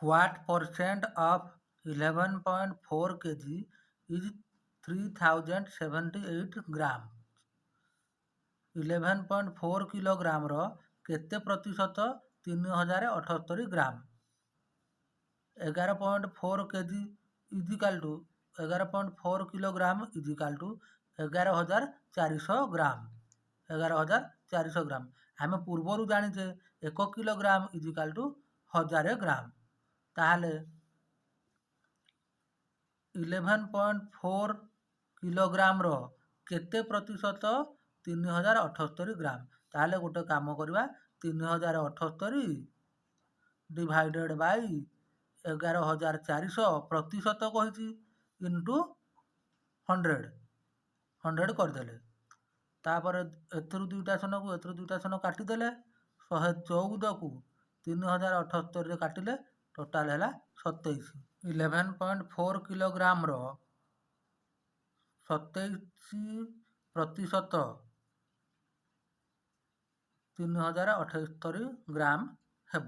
What percent of 11.4 kg is 3078 ଗ୍ରାମ? 11.4 କିଲୋଗ୍ରାମର କେତେ ପ୍ରତିଶତ 3078 ଗ୍ରାମ? 11.4 kg ଇଜିକାଲ୍ two 11.4 kilogram ଇଜିକାଲ୍ two 11400 ଗ୍ରାମ। 11400 ଗ୍ରାମ। ଆମେ ପୂର୍ବରୁ ଜାଣିଛେ 1 କିଲୋଗ୍ରାମ ଇଜିକାଲ୍ ଟୁ 1000 ଗ୍ରାମ। ତାହେଲେ 11.4 କିଲୋଗ୍ରାମର କେତେ ପ୍ରତିଶତ 3078 ଗ୍ରାମ? ତାହେଲେ ଗୋଟେ କାମ କରିବା, 3078 ଡିଭାଇଡେଡ଼ ବାଇ 11400 ପ୍ରତିଶତ କହିଛି ଇଣ୍ଟୁ 100 କରିଦେଲେ। ତାପରେ ଏଥିରୁ ଦୁଇଟା ଶୂନ କାଟିଦେଲେ, 114କୁ 3078ରେ କାଟିଲେ ଟୋଟାଲ ହେଲା 27। 11.4 କିଲୋଗ୍ରାମର 27% 3078 ଗ୍ରାମ ହେବ।